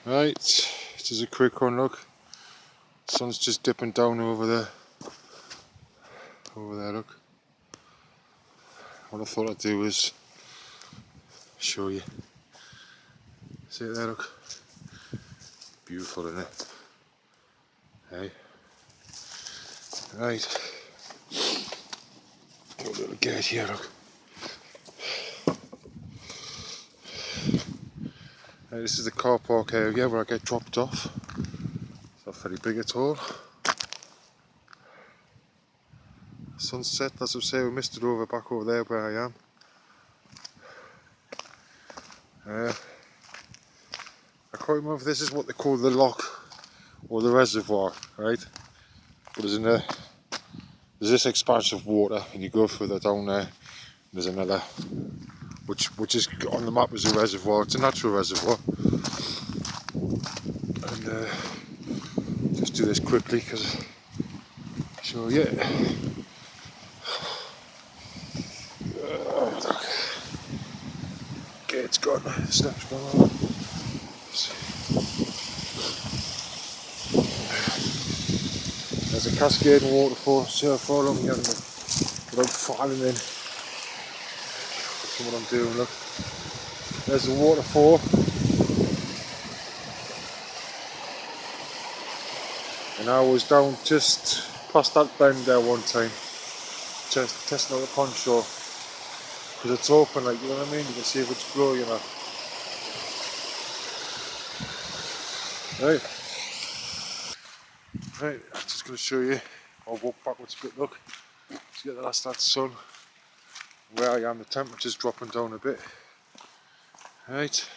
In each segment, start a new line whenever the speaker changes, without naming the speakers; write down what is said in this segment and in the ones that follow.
Right, just a quick one, look. Sun's just dipping down over there. Over there, look. What I thought I'd do is show you. See it there, look. Beautiful, isn't it? Hey. Right. Got a little gate here, look. Right, this is the car park area where I get dropped off. It's not very big at all. Sunset, as I say, we missed it over back over there where I am. I can't remember if this is what they call the lock or the reservoir, right? But there's this expanse of water, and you go further down there. There's another, which is on the map as a reservoir. It's a natural reservoir. And just do this quickly because show you. Gate's gone. Steps gone on. There's a cascading waterfall so far along here without falling in. That's what I'm doing, look. There's a waterfall. And I was down just past that bend there one time. Just testing out the poncho. Because it's open, like, you know what I mean? You can see if it's blowing or not. Right. Right, I'm just going to show you. I'll walk backwards a bit, look. To get the last of that sun. Where I am, the temperature's dropping down a bit. Right.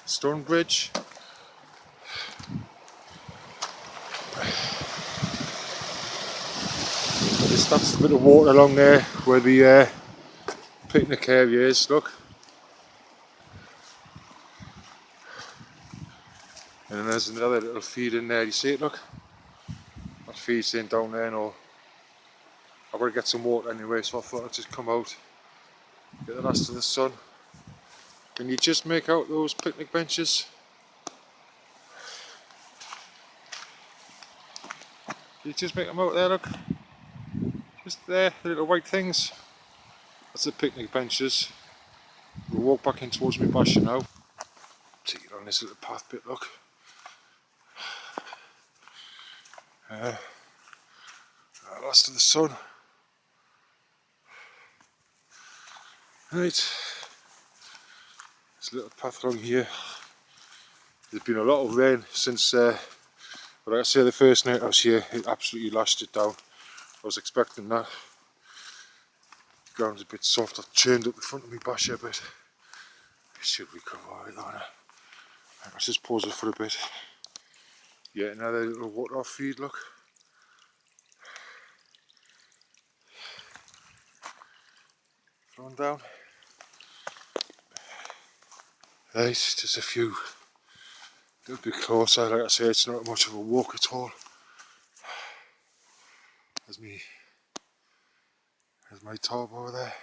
Stone Bridge. That's the bit of water along there where the picnic area is, look. And then there's another little feed in there, you see it, look? That feed's in down there, and I've got to get some water anyway, so I thought I'd just come out, get the last of the sun. Can you just make out those picnic benches? Can you just make them out there, look? Just there, the little white things. That's the picnic benches. We'll walk back in towards my basher now. Take it on this little path bit, look. Last of the sun. Right. This little path along here. There's been a lot of rain since, but like I say, the first night I was here, it absolutely lashed it down. I was expecting that. The ground's a bit soft. I've churned up the front of my basher a bit. It should recover alright on it. Let's just pause it for a bit. Yeah, another little water off feed, look. Flowing down. Right, just a few. A little bit closer, like I say, it's not much of a walk at all. There's my top over there.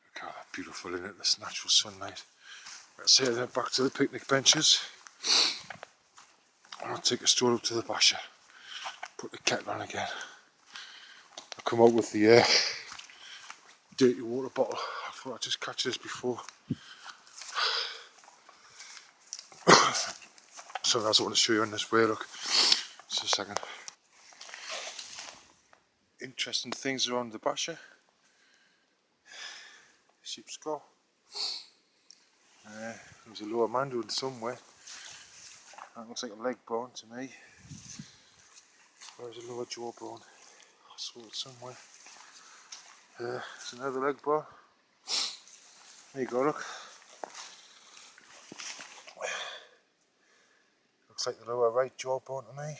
Look how that beautiful, isn't it? This natural sunlight. Let's say then back to the picnic benches. I'll take a stroll up to the basher. Put the kettle on again. I'll come out with the dirty water bottle. I thought I'd just catch this before. So that's what I want to show you on this way, look. Just a second. Interesting things around the basher. Sheep's skull. There's a lower mandible somewhere. That looks like a leg bone to me. Where's the lower jawbone? I saw it somewhere. There's another leg bone. There you go, look. Looks like the lower right jawbone to me.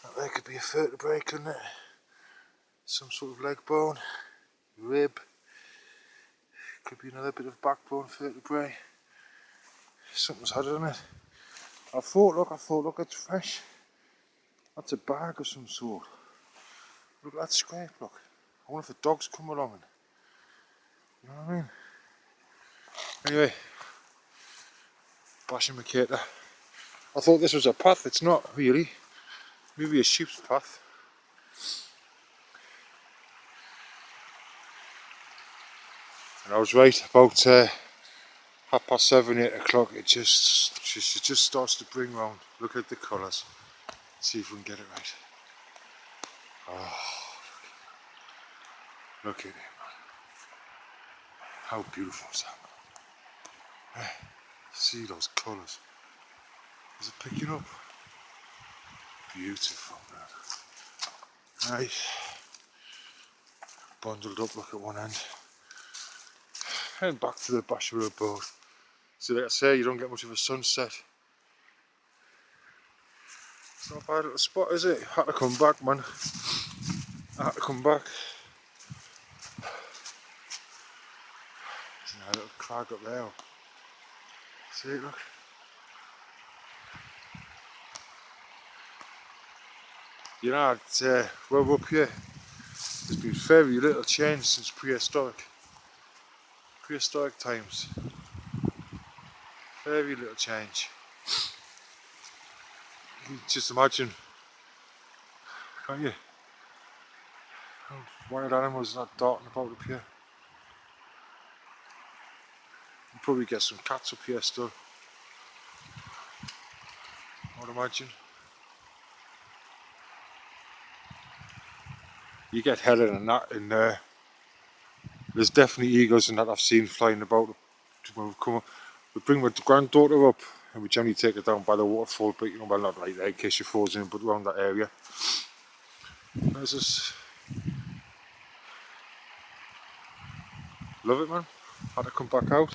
That there could be a vertebrae, couldn't it? Some sort of leg bone, rib. Could be another bit of backbone vertebrae. Something's had it on it. I thought, look, it's fresh. That's a bag of some sort. Look at that scrape, look. I wonder if the dogs come along. Anyway, bashing my cater. I thought this was a path, it's not really. Maybe a sheep's path. And I was right, about 7:30, 8 o'clock, it just starts to bring round. Look at the colours. See if we can get it right. Oh, look at it, man. How beautiful is that? See those colours. Is it picking up? Beautiful, man. Right. Bundled up, look at one end. Heading back to the Bachelor boat. So like I say, you don't get much of a sunset. It's not a bad little spot, is it? Had to come back, man. I had to come back. There's a little crag up there. See it, look. You know, it's, well up here, there's been very little change since prehistoric times. Very little change. You can just imagine, can't you? How wild animals not darting about up here. You probably get some cats up here still, I would imagine. You get Helen and that in there. There's definitely eagles and that I've seen flying about when we've come up. We bring my granddaughter up and we generally take her down by the waterfall, but you know, well, not right there in case she falls in, but around that area. There's this. Love it, man. Had to come back out.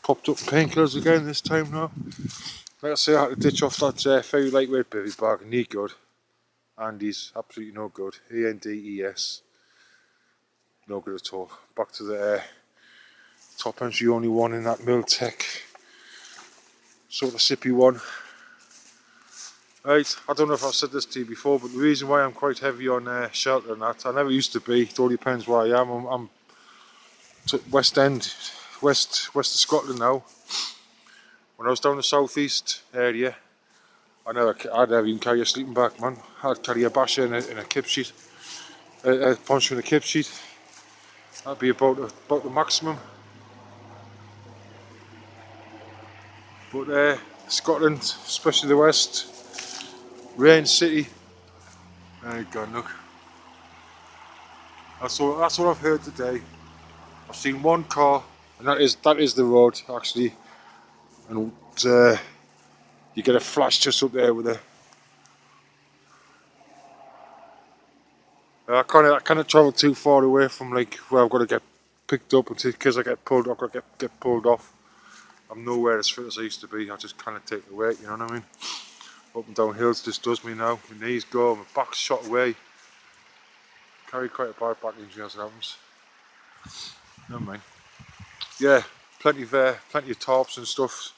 Popped up painkillers again this time now. Like I say, I had to ditch off that very lightweight baby bag, knee good. Andes, absolutely no good. ANDES, no good at all. Back to the top end's the only one in that Miltech sort of sippy one. Right, I don't know if I've said this to you before, but the reason why I'm quite heavy on shelter and that, I never used to be, it all depends where I am. I'm West End, west of Scotland now. When I was down the southeast area, I'd never even carry a sleeping bag, man. I'd carry a basher in a kip sheet, a poncho in a kip sheet. That'd be about the maximum. But Scotland, especially the west, rain city. There you go, look. That's what I've heard today. I've seen one car, and that is the road actually, and you get a flash just up there with a. I can't travel too far away from like where I've got to get picked up until because I get pulled. I've got to get pulled off. I'm nowhere as fit as I used to be. I just kind of take the weight, you know what I mean? Up and down hills just does me now. My knees go, my back's shot away. Carry quite a bad back injury as it happens. Never mind. Yeah, plenty of tarps and stuff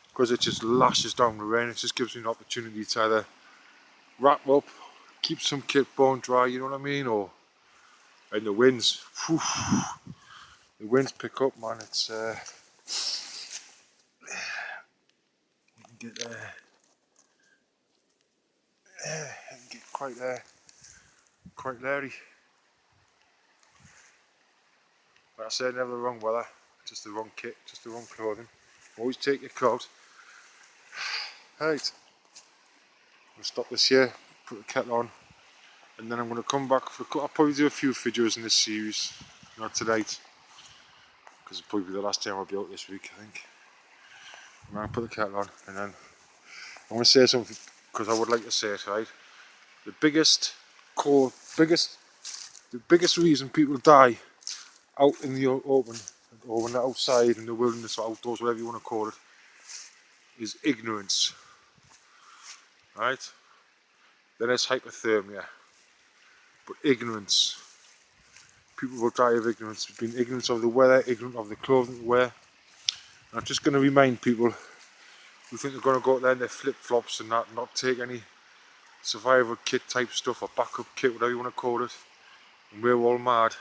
because it just lashes down the rain. It just gives me an opportunity to either wrap up, keep some kit bone dry, you know what I mean, and the winds. Whew, the winds pick up, man. It's you can get quite leery. But I say never the wrong weather, just the wrong kit, just the wrong clothing. Always take your coat. Right, I'll stop this here, put the kettle on, and then I'm going to come back I'll probably do a few videos in this series, not tonight, because it'll probably be the last time I'll be out this week, I think. I'm going to put the kettle on, and then I'm going to say something, because I would like to say it, right? The biggest reason people die out in the open, or when they're outside in the wilderness or outdoors, whatever you want to call it, is ignorance. Right? Then it's hypothermia. But ignorance. People will die of ignorance. Being ignorant of the weather, ignorant of the clothing they wear. And I'm just going to remind people who think they're going to go out there in their flip-flops and not take any survival kit type stuff or backup kit, whatever you want to call it, and we're all mad.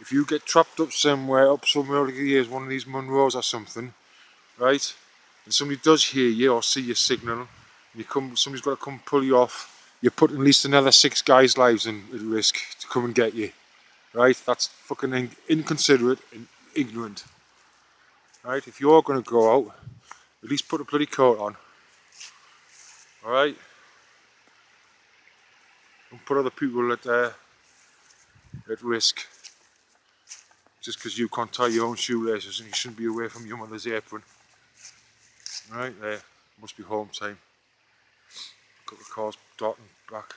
If you get trapped up somewhere like here's one of these Munros or something, right? And somebody does hear you or see your signal, somebody's got to come pull you off. You're putting at least another 6 guys' lives at risk to come and get you, right? That's fucking inconsiderate and ignorant, right? If you're going to go out, at least put a bloody coat on, all right? Don't put other people at risk just because you can't tie your own shoelaces and you shouldn't be away from your mother's apron. Right there, must be home time. A couple of cars darting back.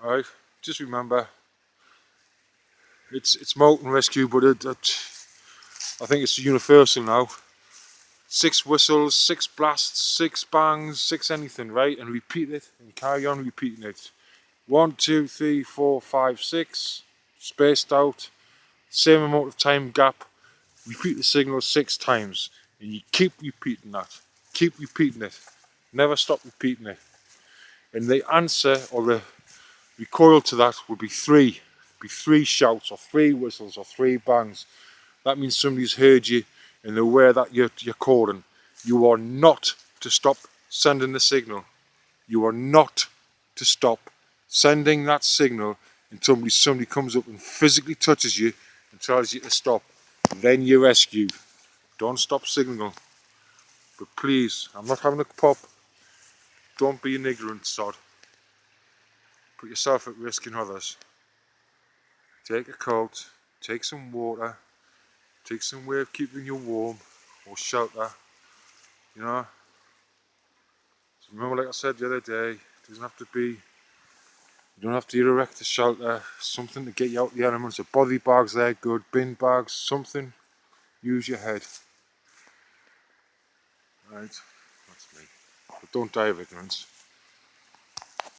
Alright, just remember, it's mountain rescue, but I think it's universal now. 6 whistles, 6 blasts, 6 bangs, 6 anything, right? And repeat it, and carry on repeating it. 1, 2, 3, 4, 5, 6, spaced out, same amount of time gap. Repeat the signal 6 times, and you keep repeating that. Keep repeating it. Never stop repeating it. And the answer or the recoil to that would be 3. Be 3 shouts or 3 whistles or 3 bangs. That means somebody's heard you and they're aware that you're calling. You are not to stop sending the signal. You are not to stop sending that signal until somebody comes up and physically touches you and tells you to stop. Then you rescue. Don't stop signal. But please, I'm not having a pop. Don't be an ignorant sod. Put yourself at risk and others. Take a coat, take some water, take some way of keeping you warm or shelter, you know. So remember, like I said the other day, it doesn't have to be, you don't have to erect a shelter, something to get you out the elements. A body bag's there, good, bin bags, something, use your head. Right, that's me. But don't die of ignorance.